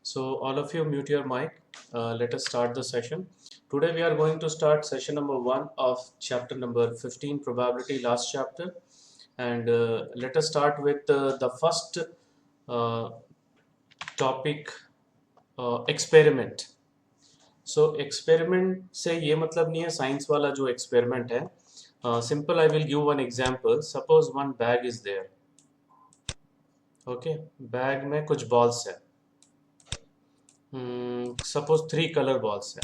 So all of you mute your mic. Let us start the session. Today we are going to start session number 1 of chapter number 15, probability, last chapter. And let us start with the first uh, topic, experiment. So experiment से ये मतलब नहीं है science वाला जो experiment है. Simple, I will give one example. Suppose one bag is there. Okay, bag में कुछ balls है. Suppose 3 color balls है.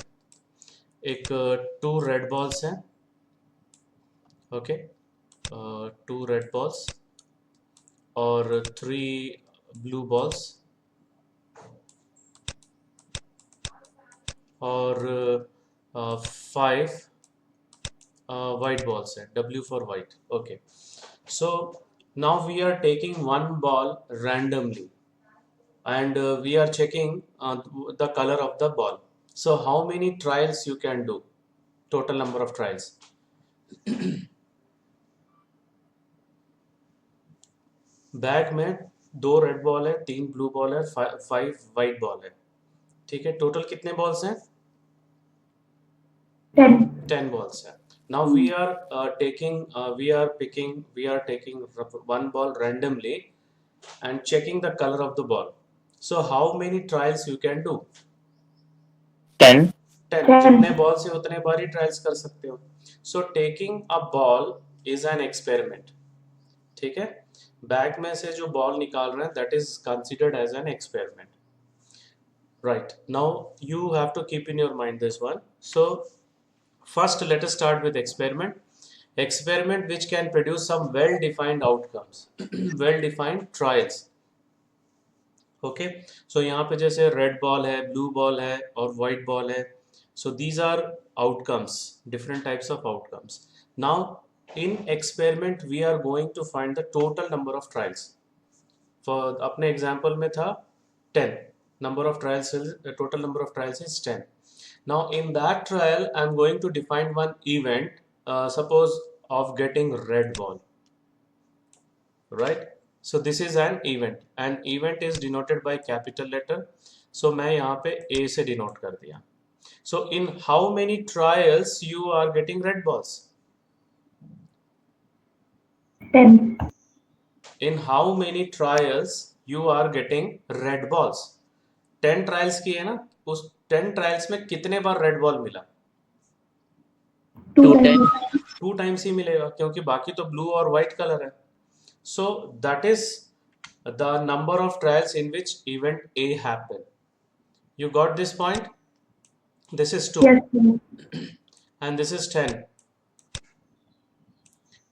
एक 2 रेड बॉल्स हैं. ओके, 2 रेड बॉल्स और 3 ब्लू बॉल्स और 5 वाइट बॉल्स हैं. W for white. Okay, so now we are taking one ball randomly and we are checking the color of the ball. So how many trials you can do? Total number of trials. Bag में 2 red ball है, 3 blue ball है, 5 white ball है. ठीक है, total कितने balls हैं? 10 balls है. Now we are taking one ball randomly and checking the color of the ball. So how many trials you can do? 10. जितने बॉल से उतने बार ही ट्रायल्स कर सकते हो. So taking a ball is an experiment. ठीक है, bag में से जो बॉल निकाल रहे हैं that is considered as an experiment. Right, now you have to keep in your mind this one. So first, let us start with experiment. Experiment which can produce some well-defined outcomes, well-defined trials. Okay, so यहाँ पे जैसे red ball है, blue ball है और white ball है. So these are outcomes, different types of outcomes. Now, in experiment, we are going to find the total number of trials. For अपने example में था 10. Number of trials is total number of trials is 10. Now in that trial, I'm going to define one event, suppose of getting red ball, right? So this is an event. An event is denoted by capital letter. So मैं यहाँ पे A से denote कर दिया. So in how many trials you are getting red balls? 10. In how many trials you are getting red balls? 10 trials की है ना, उस 10 ट्रायल्स में कितने बार रेड बॉल मिला? 2 2 टाइम्स ही मिलेगा क्योंकि बाकी तो ब्लू और व्हाइट कलर है. So that is the number of trials in which event A happened. You got this point? This is 2. Yes. And this is 10.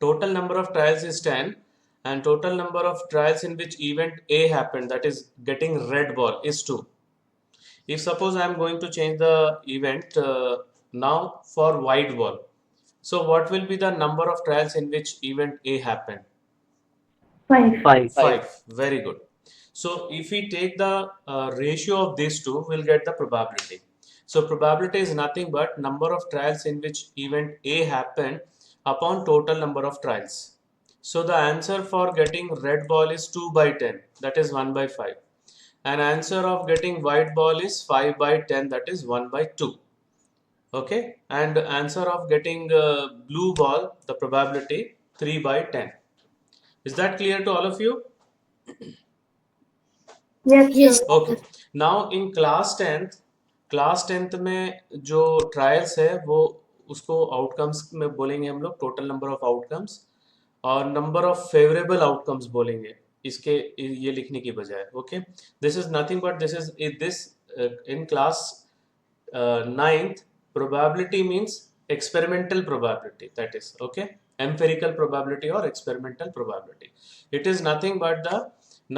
Total number of trials is 10 and total number of trials in which event A happened, that is getting red ball, is 2. If suppose I am going to change the event now for white ball, so what will be the number of trials in which event A happened? 5. 5. Very good. So if we take the ratio of these two, we'll get the probability. So probability is nothing but number of trials in which event A happened upon total number of trials. So the answer for getting red ball is 2 by 10, that is 1 by 5. And answer of getting white ball is 5 by 10, that is 1 by 2. Okay, and answer of getting blue ball, the probability 3 by 10. Is that clear to all of you? Yes. Okay. Now in class 10th में जो trials है वो उसको outcomes में बोलेंगे हम लोग, total number of outcomes, और नंबर ऑफ फेवरेबल आउटकम्स बोलेंगे इसके ये लिखने की बजाय. Okay, this is nothing but this in class 9th probability means experimental probability, that is okay, empirical probability or experimental probability. It is nothing but the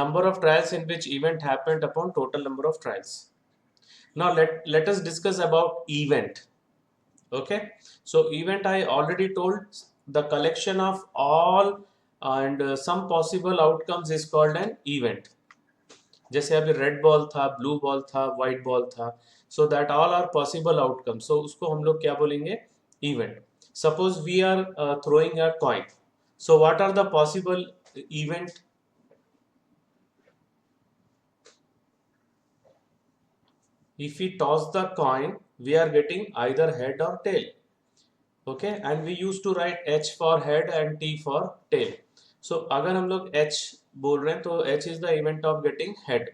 number of trials in which event happened upon total number of trials. Now let us discuss about event. Okay, so event I already told, the collection of all and some possible outcomes is called an event. जैसे अभी red ball था, blue ball था, white ball था, so that all are possible outcome. So उसको हम लोग क्या बोलेंगे? Event. Suppose we are throwing a coin, so what are the possible event? if we toss the coin, we are getting either head or tail. Okay, and we used to write H for head and T for tail. So अगर हम लोग H बोल रहे हैं तो H is the event of getting head.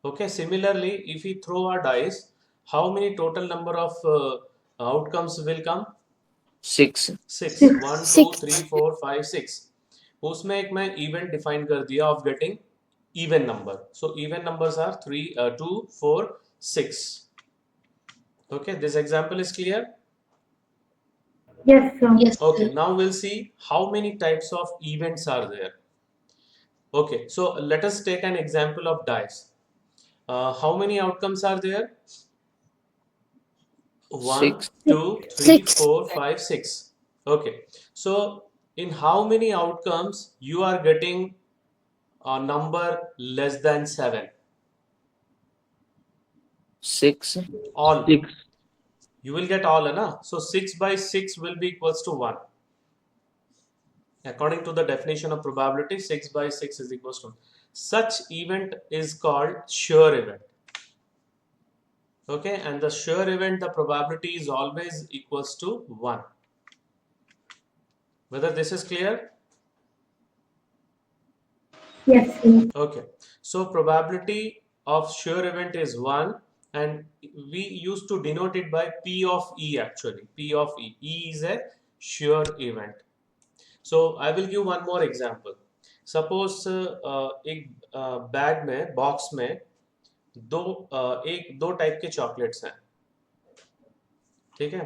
Okay, similarly, if we throw a dice, how many total number of outcomes will come? 6. 6. Six. 1 2 Six. 3 4 5 6. उसमें एक मैं इवेंट डिफाइन कर दिया of getting even number. So even numbers are 3 2 4 6. Okay, this example is clear. Yes, sir. Yes, Okay, sir. now we'll see how many types of events are there. Okay, so let us take an example of dice. How many outcomes are there? 1 6. 2 3 Six. 4 5 6. Okay, so in how many outcomes you are getting a number less than 7? 6. All. You will get all, na? So 6 by 6 will be equals to 1. According to the definition of probability, 6 by 6 is equals to 1. Such event is called sure event. Okay, and the sure event, the probability is always equals to 1. Whether this is clear? Yes, sir. Okay, so probability of sure event is 1, and we used to denote it by P of E actually. P of E. E is a sure event. So I will give one more example. Suppose एक bag में box में दो type के chocolates हैं, ठीक है,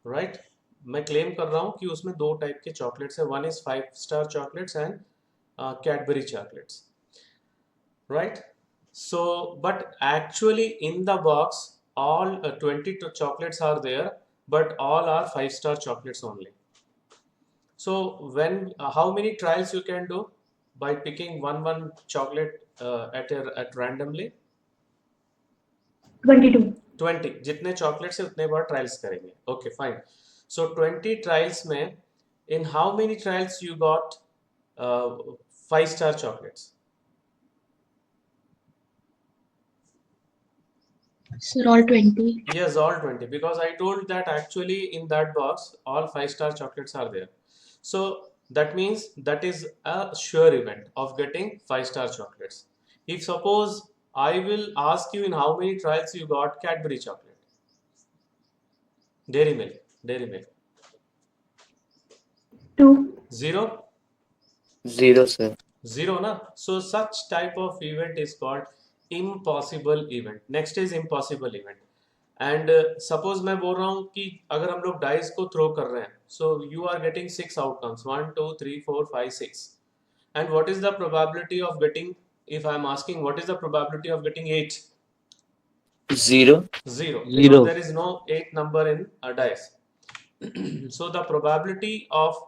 right? मैं claim कर रहा हूँ कि उसमें दो टाइप के चॉकलेट्स हैं. One is five-star chocolates and Cadbury chocolates, right? So but actually in the box all 20 chocolates are there, but all are 5-star chocolates only. So when how many trials you can do by picking one chocolate at randomly? 22. 20. जितने chocolates है उतने बार trials करेंगे. Okay, fine. So 20 trials में in how many trials you got 5-star chocolates? Sir, all 20. Yes, all 20, because I told that actually in that box all 5-star chocolates are there. So that means that is a sure event of getting 5-star chocolates. If suppose I will ask you in how many trials you got Cadbury chocolate, Dairy Milk, 2. 0, 0, sir. 0 na. So such type of event is called impossible event. Next is impossible event. And suppose मैं बोल रहा हूँ कि अगर हम लोग dice को throw कर रहे हैं, so you are getting 6 outcomes 1 2 3 4 5 6. And what is the probability of getting, if I am asking what is the probability of getting 8? 0. 0, because there is no 8 number in a dice. So the probability of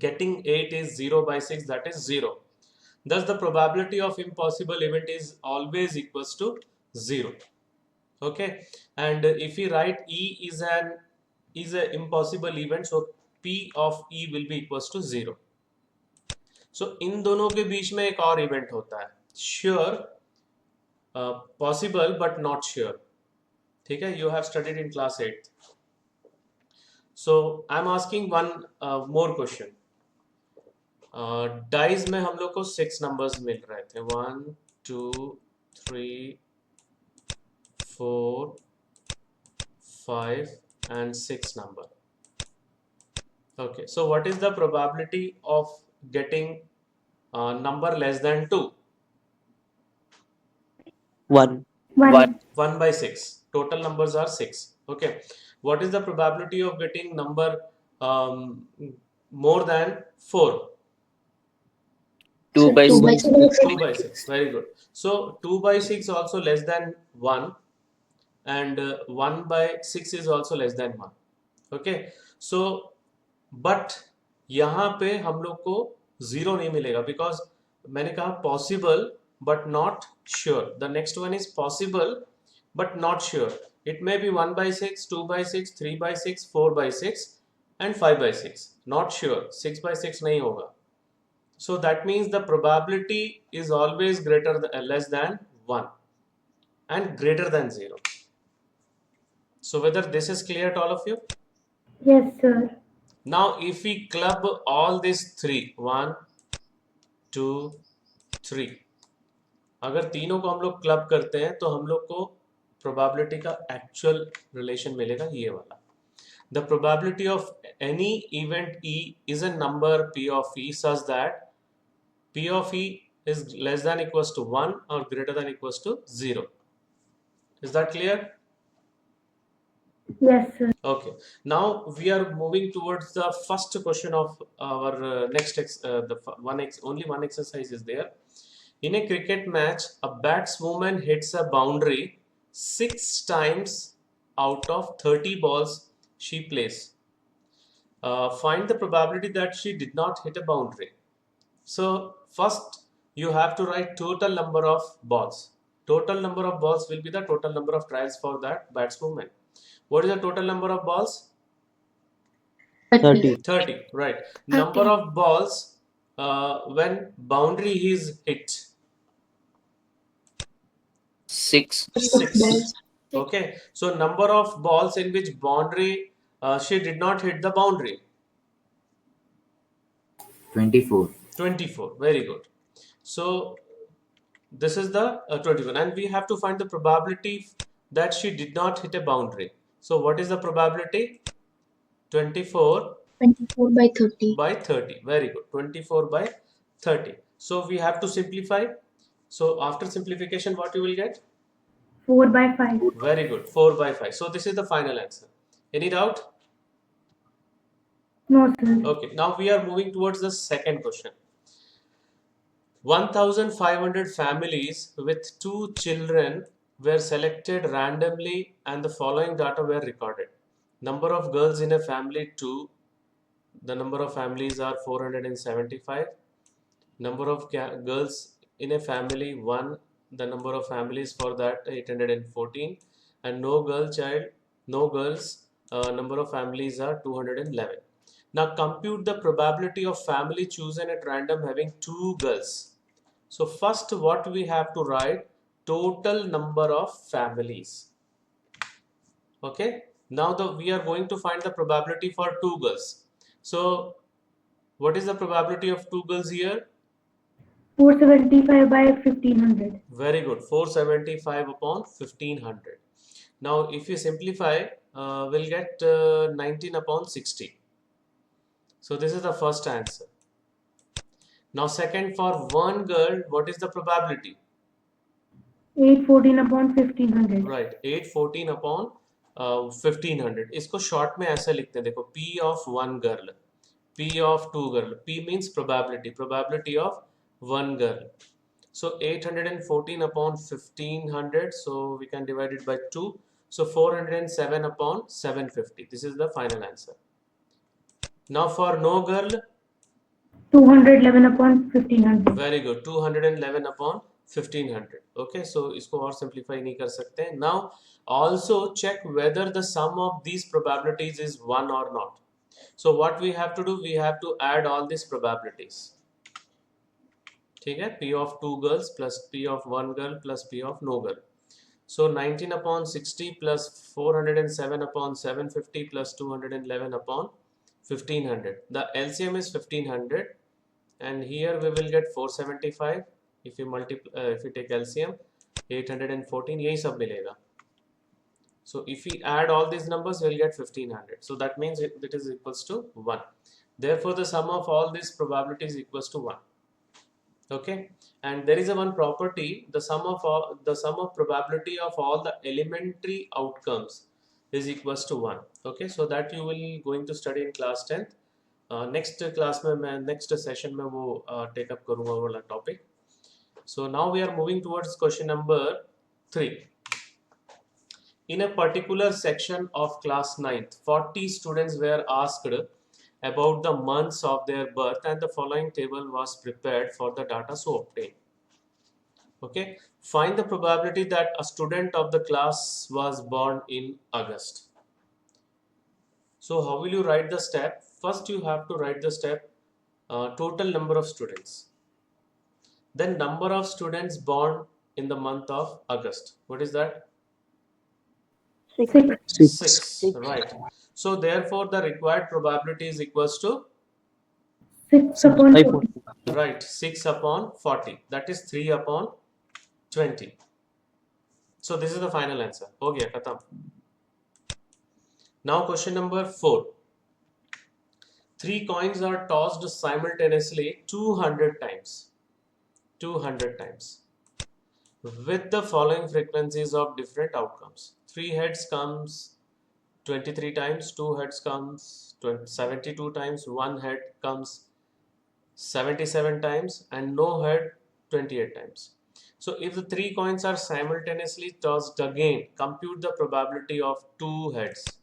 getting 8 is 0 by 6, that is 0. Thus the probability of impossible event is always equals to 0. Okay, and if we write E is an impossible event, so P of E will be equals to 0. So इन दोनों के बीच में एक और event होता है sure, possible but not sure. ठीक है, you have studied in class 8. So I am asking one more question. Dies में हम लोग को 6 नंबर्स मिल रहे थे, 1 2 3 4 5 and 6 number. Okay, so what is the probability of getting a number less than 2? 1. 1. 1 by 6. Total numbers are 6. Okay, what is the probability of getting number more than 4? 2 by 2 by 6. 6. 2 by 6. Very good. So 2 by 6 also less than 1, and 1 by 6 is also less than 1. Okay, so but यहाँ पे हम लोग को 0 नहीं मिलेगा, because मैंने कहा possible but not sure. The next one is possible but not sure. It may be 1 by 6, 2 by 6, 3 by 6, 4 by 6 and 5 by 6. Not sure, 6 by 6 नहीं होगा. So that means the probability is always greater than less than 1. and greater than 0. So whether this is clear to all of you? Yes, sir. Now if we club all these three, 1, 2, 3, अगर तीनों को हम लोग club करते हैं तो हम लोग को प्रोबेबिलिटी का एक्चुअल रिलेशन मिलेगा ये वाला. The probability of any event E is a number P of E such that P of E is less than equals to 1 or greater than equals to 0. Is that clear? Yes, sir. Okay. Now we are moving towards the first question of our only one exercise is there. In a cricket match, a batswoman hits a boundary 6 times out of 30 balls she plays. Find the probability that she did not hit a boundary. So first you have to write total number of balls. Total number of balls will be the total number of trials for that batswoman. What is the total number of balls? 30. 30, right. Number of balls when boundary is hit. 6. 6. Okay. So number of balls in which boundary she did not hit the boundary. 24. 24. Very good. So this is the 21, and we have to find the probability that she did not hit a boundary. So what is the probability? 24 24 by 30. by 30. Very good. 24 by 30. So we have to simplify. So after simplification, what you will get? 4 by 5. Very good. 4 by 5. So this is the final answer. Any doubt? No, sir. Okay. Now we are moving towards the second question. 1,500 families with 2 children were selected randomly and the following data were recorded. Number of girls in a family 2. The number of families are 475. Number of girls in a family 1. The number of families for that 814. And no girls, number of families are 211. Now compute the probability of family chosen at random having 2 girls. So first what we have to write, total number of families. Okay. Now we are going to find the probability for 2 girls. So what is the probability of 2 girls here? 475 by 1500. Very good. 475 upon 1500. Now if you simplify, we'll get 19 upon 60. So this is the first answer. Now second, for 1 girl, what is the probability? 814 upon 1500. Right, 814 upon 1500. इसको short में ऐसा लिखते हैं, देखो, P of 1 girl, P of 2 girl. P means probability of 1 girl. So 814 upon 1500, so we can divide it by 2. So 407 upon 750. This is the final answer. Now for no girl, 211 upon 1500. very good, 211 upon 1500. Okay, so इसको और simplify नहीं कर सकते हैं. Now also check whether the sum of these probabilities is 1 or not. So what we have to do, we have to add all these probabilities. ठीक है, P of 2 girls plus P of 1 girl plus P of no girl. So 19 upon 60 plus 407 upon 750 plus 211 upon 1500. The LCM is 1500, and here we will get 475. If you take LCM, 814, यही सब मिलेगा. So if we add all these numbers, we'll get 1500. So that means it is equals to 1. Therefore, the sum of all these probabilities equals to 1. Okay, and there is a one property, the sum of probability of all the elementary outcomes is equals to 1. Okay, so that you will going to study in class 10th. Next class में मैं next session में वो take up करूँगा वो वाला topic. So now we are moving towards question number 3. In a particular section of class 9th, 40 students were asked about the months of their birth, and the following table was prepared for the data so obtained. Okay, find the probability that a student of the class was born in August. So how will you write the step? First you have to write the step total number of students, then number of students born in the month of August? What is that? 6. 6. Right. So therefore the required probability is equals to 6 upon 40. right 6 upon 40. That is 3 upon 20. So this is the final answer. हो गया खत्म. Now question number 4. 3 coins are tossed simultaneously 200 times. 200 times. With the following frequencies of different outcomes. 3 heads comes 23 times, 2 heads comes 72 times, 1 head comes 77 times, and no head 28 times. So if the 3 coins are simultaneously tossed again, compute the probability of 2 heads.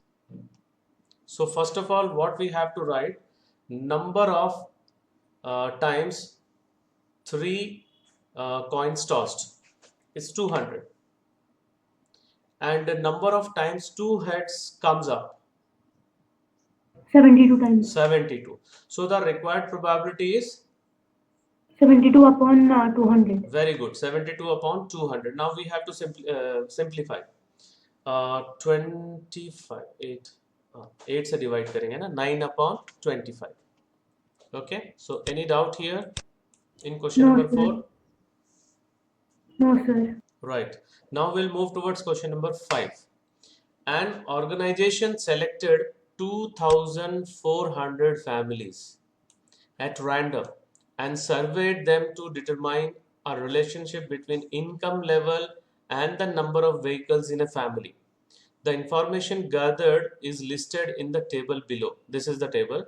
So first of all, what we have to write, number of times 3 coins tossed is 200, and the number of times 2 heads comes up 72 times. 72. So the required probability is 72 upon 200. very good, 72 upon 200. Now we have to simplify. 25 8 8 से divide करेंगे ना, 9 upon 25. Okay, so any doubt here in question No, number sir. 4? No, sir. Right. Now we'll move towards question number 5. An organization selected 2,400 families at random and surveyed them to determine a relationship between income level and the number of vehicles in a family. The information gathered is listed in the table below. This is the table.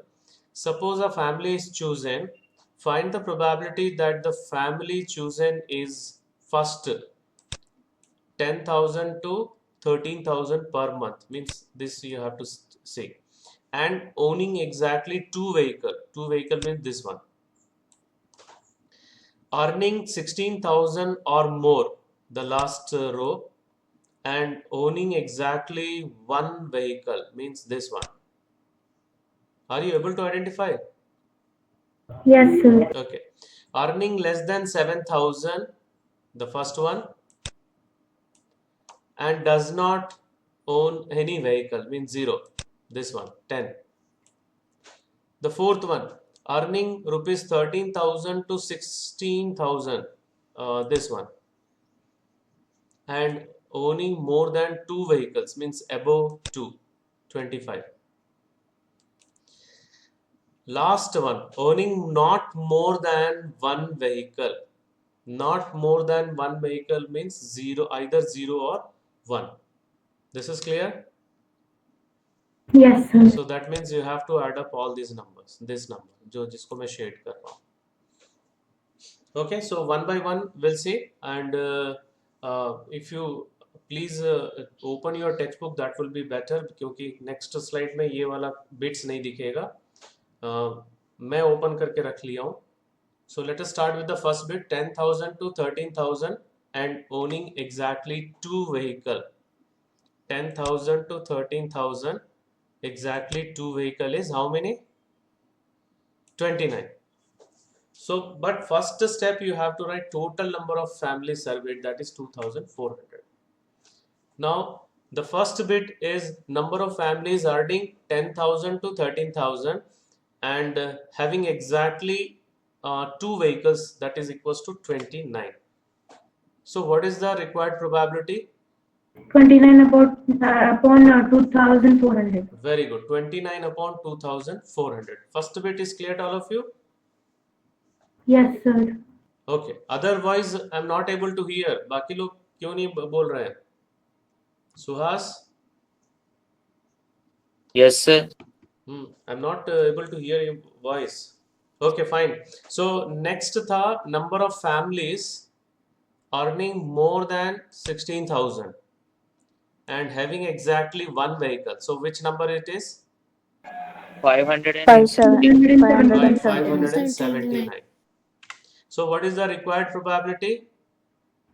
Suppose a family is chosen. Find the probability that the family chosen is first 10,000 to 13,000 per month. Means this you have to say. And owning exactly 2 vehicle. 2 vehicle means this one. Earning 16,000 or more, the last row, and owning exactly 1 vehicle means this one. Are you able to identify? Yes, sir. Okay. Earning less than 7,000, the first one, and does not own any vehicle means 0, this one, 10. The fourth one, earning rupees 13,000 to 16,000, this one, and owning more than 2 vehicles means above 2, 25. Last one, owning not more than 1 vehicle. Not more than 1 vehicle means 0, either 0 or 1. This is clear? Yes, sir. So that means you have to add up all these numbers. This number, जो जिसको मैं shade कर रहा हूँ. Okay, so one by one we'll see, and if you please open your textbook, that will be better, क्योंकि next slide में ये वाला bits नहीं दिखेगा. मैं open करके रख लिया हूँ. So let us start with the first bit, 10,000 to 13,000 and owning exactly 2 vehicle. 10,000 to 13,000, exactly 2 vehicle is how many? 29. So, but first step you have to write total number of families surveyed, that is 2,400. Now, the first bit is number of families earning 10,000 to 13,000 and having exactly 2 vehicles, that is equals to 29. So, what is the required probability? 29 upon 2,400. Very good. 29 upon 2,400. First bit is clear to all of you? Yes, sir. Okay. Otherwise, I'm not able to hear. बाकी लोग क्यों नहीं बोल रहे हैं? Suhas? Yes, sir. I'm not able to hear your voice. Okay, fine. So next था number of families earning more than 16,000 and having exactly 1 vehicle. So which number it is? 579. 579. So what is the required probability?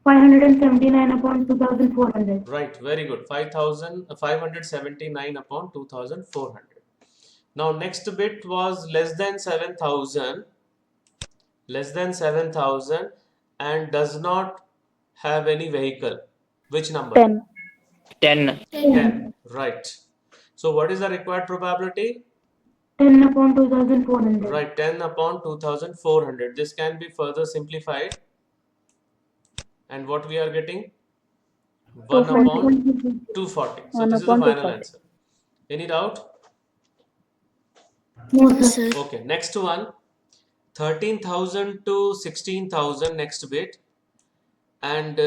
579 upon 2,400. Right, very good. 579 upon 2,400. Now next bit was less than 7,000, and does not have any vehicle? Which number? 10. 10. 10. Right. So what is the required probability? 10 upon 2400. Right, 10 upon 2400. This can be further simplified. And what we are getting? 1 upon 240. So 1 this is the upon final 240. answer. Any doubt? No, No, sir. sir. Okay, next one. 13,000 to 16,000 next bit. And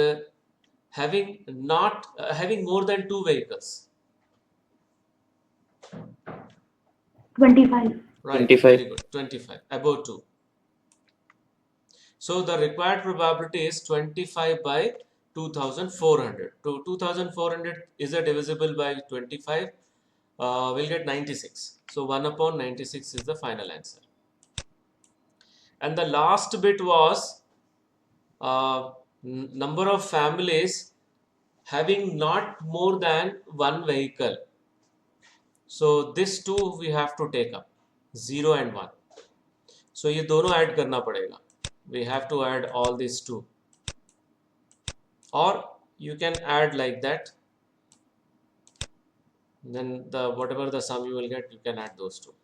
having more than 2 vehicles. 25. Right, 25. very good. 25, above 2. So the required probability is 25 by 2400. To 2400 is a divisible by 25. We'll get 96. So 1 upon 96 is the final answer. And the last bit was number of families having not more than 1 vehicle. So this two we have to take up, 0 and 1. So ये दोनों add करना पड़ेगा. We have to add all these two. Or you can add like that. Then whatever the sum you will get, you can add those two.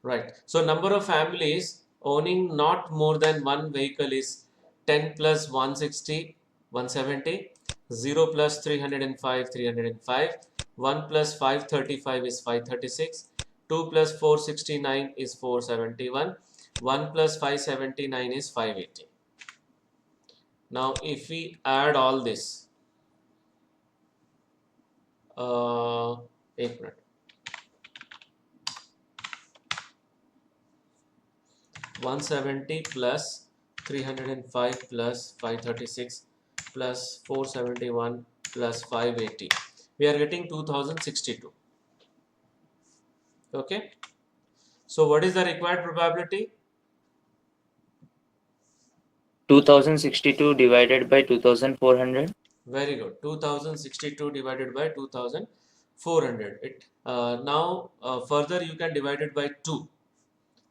Right. So number of families owning not more than 1 vehicle is 10 plus 160, 170, 0 plus 305, 305, 1 plus 535 is 536, 2 plus 469 is 471, 1 plus 579 is 580. Now if we add all this, 1 minute. 170 plus 305 plus 536 plus 471 plus 580. We are getting 2062. Okay. So what is the required probability? 2062 divided by 2400. Very good. 2062 divided by 2400. Now further you can divide it by 2.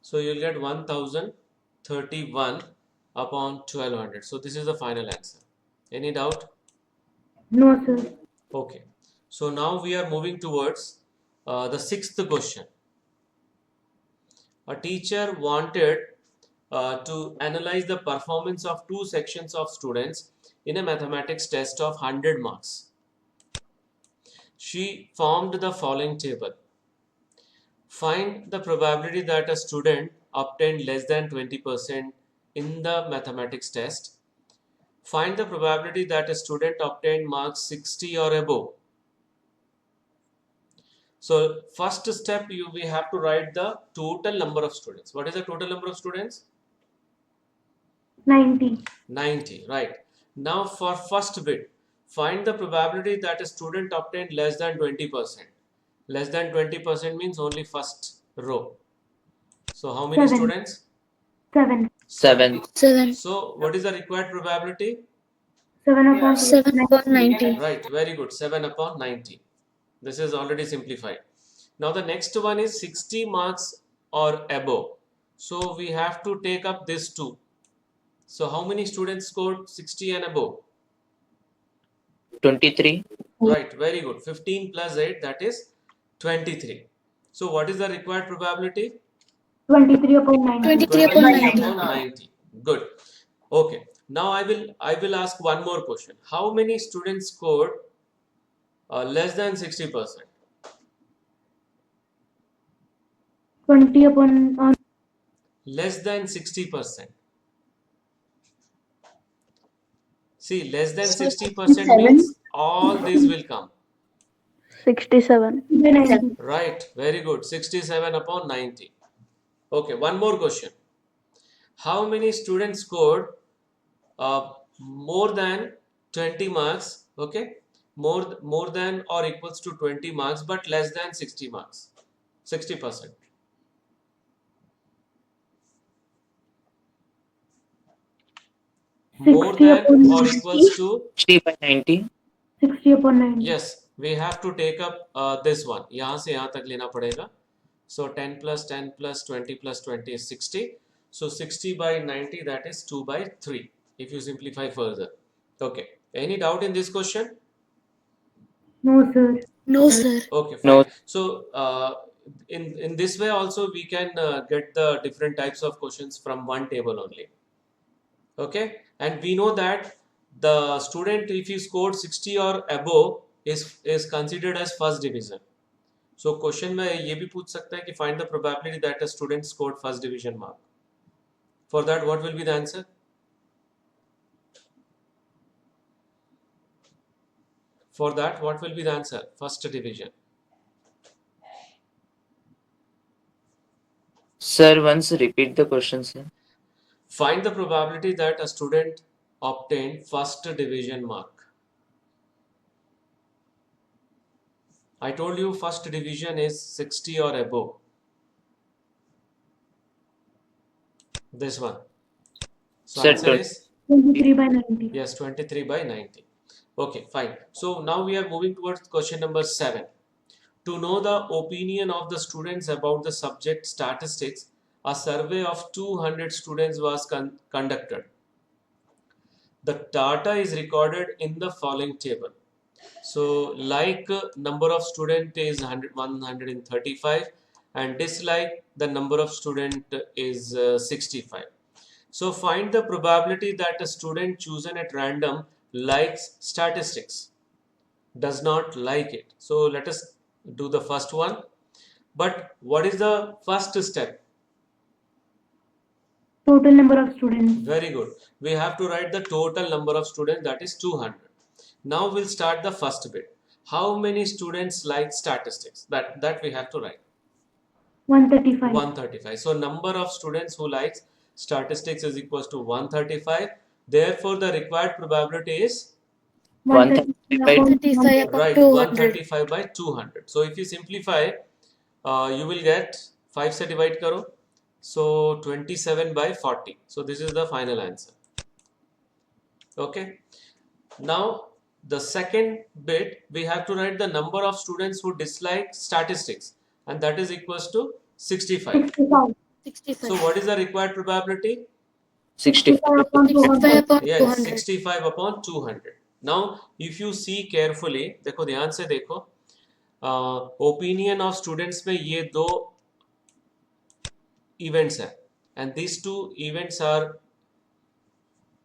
So you'll get 1031 upon 1200. So this is the final answer. Any doubt? No, sir. Okay. So now we are moving towards the 6th question. A teacher wanted to analyze the performance of 2 sections of students in a mathematics test of 100 marks. She formed the following table. Find the probability that a student obtained less than 20% in the mathematics test. Find the probability that a student obtained marks 60 or above. So first step, we have to write the total number of students. What is the total number of students? 90. 90, right. Now for first bit, find the probability that a student obtained less than 20%. Less than 20% means only first row. So how many 7. students? 7. 7. 7. So what is the required probability? 7 upon 7 upon 90. Right, very good. 7 upon 90. This is already simplified. Now the next one is 60 marks or above. So we have to take up this two. So how many students scored 60 and above? 23. Right, very good. 15 plus 8, that is 23. So what is the required probability? 23 upon 90. 23 upon 90. upon 90. Good. Okay. Now I will ask one more question. How many students scored less than 60%? 20 upon Less than 60%. See, less than 60% means all these will come. 67. 90. Right, very good. 67 upon 90. Okay, one more question. How many students scored more than 20 marks? Okay, more than or equals to 20 marks, but less than 60 marks. 60%. More 60 than upon or equals to 60 by 90. 60 upon 90. yes, we have to take up this one. यहाँ से यहाँ तक लेना पड़ेगा. So 10 plus 10 plus 20 plus 20 is 60. So 60 by 90, that is 2 by 3 if you simplify further. Okay. Any doubt in this question? No, sir. No, sir. Okay, No. fine. So in this way also we can get the different types of questions from one table only. Okay, and we know that the student, if he scored 60 or above, is considered as first division. So question में ये भी पूछ सकता है कि find the probability that a student scored first division mark. For that, what will be the answer? For that, what will be the answer? First division. Sir, once repeat the question, sir. Find the probability that a student obtained first division mark. I told you first division is 60 or above. This one. So Sir, answer is 23 by 90. yes, 23 by 90. Okay, fine. So now we are moving towards question number 7. To know the opinion of the students about the subject statistics, a survey of 200 students was conducted. The data is recorded in the following table. So like number of student is 135 and dislike the number of student is 65. So find the probability that a student chosen at random likes statistics, does not like it. So let us do the first one. But what is the first step? Total number of students. Very good. We have to write the total number of students, that is 200. Now we'll start the first bit. How many students like statistics? That we have to write. 135. 135. So number of students who likes statistics is equals to 135. Therefore, the required probability is 135 upon 135 upon right 200. 135 by 200. So if you simplify, you will get 5 से divide करो. So 27 by 40. So this is the final answer. Okay. Now the second bit, we have to write the number of students who dislike statistics, and that is equals to 65. 65. 65. So what is the required probability? 65. upon 65 200. upon Yes, 200. 65 upon 200. Now if you see carefully, देखो ध्यान से देखो, opinion of students में ये दो events हैं, and these two events are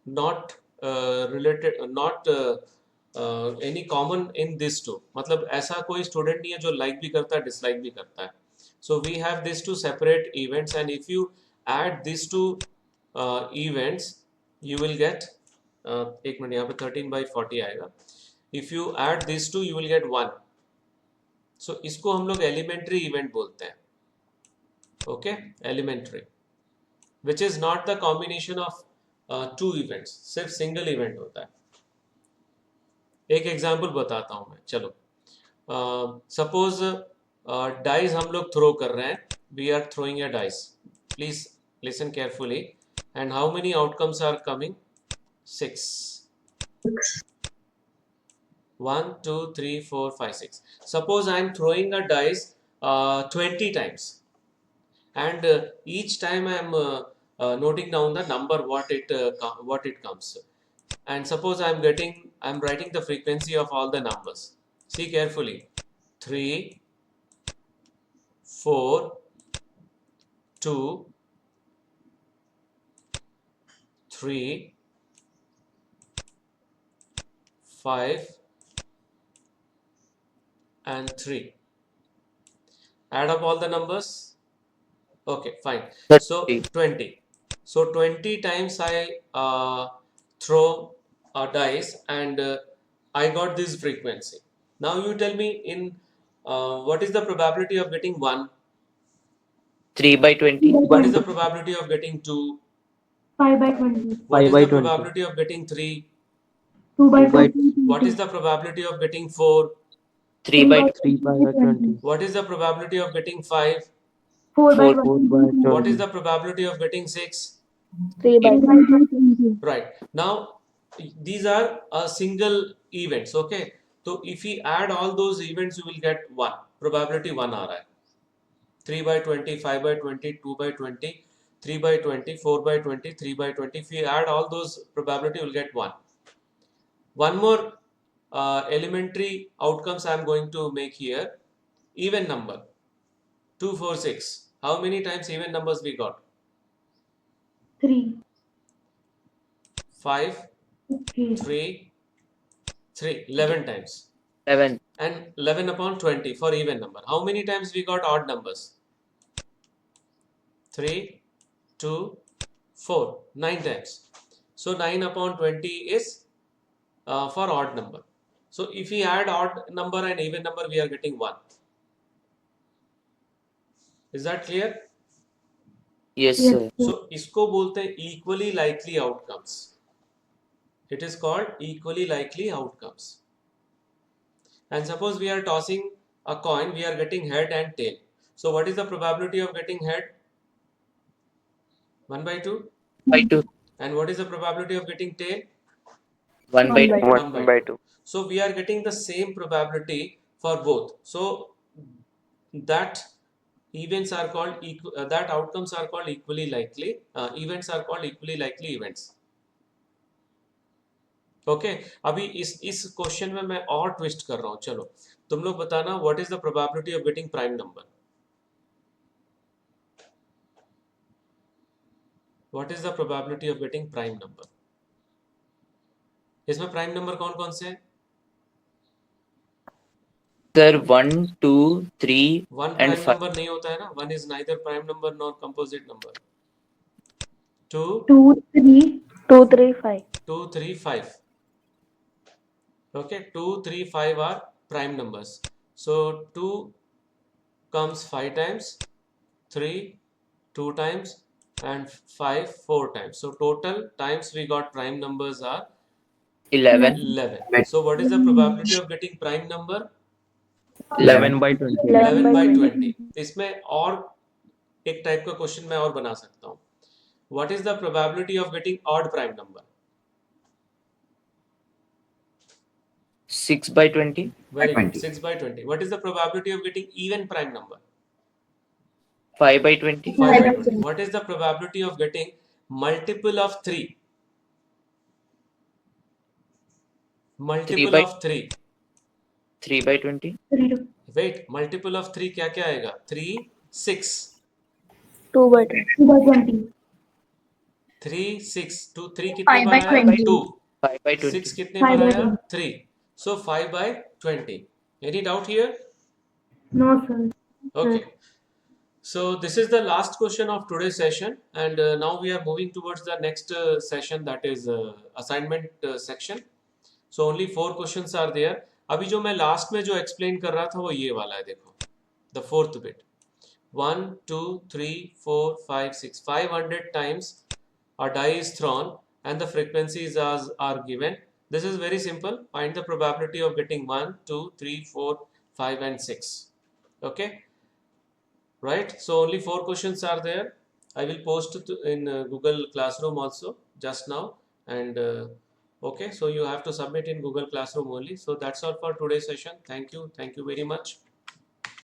not related, not any common in this two. मतलब ऐसा कोई स्टूडेंट नहीं है जो लाइक भी करता है डिसलाइक भी करता है. So we have these two separate events, and if you add these two events, you will get एक मिनट, यहाँ पे 13 by 40 आएगा. If you add these two, you will get 1. So इसको हम लोग elementary event बोलते हैं. Okay, elementary, which is not the combination of two events. सिर्फ single event होता है. एक एग्जाम्पल बताता हूं मैं, चलो. सपोज डाइस हम लोग थ्रो कर रहे हैं. We are throwing a dice. Please listen carefully. And how many outcomes are coming? 6. 1 2 3 4 5 6. Suppose I am throwing a dice 20 times, and each time I am noting down the number what it comes. And suppose I'm writing the frequency of all the numbers. See carefully. 3 4 2 3 5 and 3. Add up all the numbers. Okay, fine. So 20. So 20 times I throw a dice, and I got this frequency. Now you tell me, in what is the probability of getting 1? 3 by 20. What is the probability of getting 2? 5 by 20. What is by the 20. probability of getting 3? 2 by 2 by 20. What is the probability of getting 4? 3 by 3 by 20. What is the probability of getting 5? 4 by 4 20. by What is 20. the probability of getting 6? 3 by 3 by 20. Right. Now these are single events. Okay, so if we add all those events, you will get 1. Probability 1 आ रहा है. 3 by 20, 5 by 20, 2 by 20, 3 by 20, 4 by 20, 3 by 20. If you add all those, probability, you will get 1. One more elementary outcomes I am going to make here. Even number 2, 4, 6. How many times even numbers we got? 3. 5, Okay. 3, 3. 11 times. 11. And 11 upon 20 for even number. How many times we got odd numbers? 3, 2, 4. 9 times. So 9 upon 20 is for odd number. So if we add odd number and even number, we are getting 1. Is that clear? Yes, Yes, sir. sir. So इसको बोलते हैं equally likely outcomes. It is called equally likely outcomes. And suppose we are tossing a coin, we are getting head and tail. So what is the probability of getting head? 1 by 2. By 2. And what is the probability of getting tail? 1 by 2. 1 by 2. So we are getting the same probability for both. So that events are called that outcomes are called equally likely. Events are called equally likely events. Okay अभी इस question में मैं और twist कर रहा हूं. चलो तुम लोग बताना what is the probability of getting prime number. What is the probability of getting prime number. इसमें प्राइम नंबर कौन कौन से हैं? Sir, 1, 2, 3, one and prime 5. Number नहीं होता है ना. One is neither prime number nor composite number. 2, 2, 3. 2, 3, 5. 2, 3, 5. Okay, 2, 3, 5 are prime numbers. So 2 comes 5 times, 3 2 times, and 5 4 times. So total times we got prime numbers are 11. 11. So what is the probability of getting prime number? 11 by 20. 11 by 20. इसमें और एक type का question मैं और बना सकता हूँ. What is the probability of getting odd prime number? 6 by 20. Very good. 6 by 20. What is the probability of getting even prime number? 5 by 20. 5 by 20. What is the probability of getting multiple of 3? Multiple by- of 3. 3 by 20. 3. Wait, multiple of 3 क्या क्या आएगा? 3, 6. 2 by 20. 2 by 20. 3, 6. 2, 3 कितने 5 बार by आया? 20. 2. 5 by 20. 6 कितने 5 बार by आया? 20. 3. So 5 by 20. Any doubt here? No, sir. Okay. So this is the last question of today's session, and now we are moving towards the next session, that is assignment section. So only 4 questions are there. अभी जो मैं last में जो explain कर रहा था वो ये वाला है. देखो the fourth bit. 1, 2, 3, 4, 5, 6. 500 times a die is thrown and the frequencies are given. This is very simple. Find the probability of getting 1, 2, 3, 4, 5 and 6. Okay, right? So only 4 questions are there. I will post in Google Classroom also just now, and okay, so you have to submit in Google Classroom only. So that's all for today's session. Thank you very much.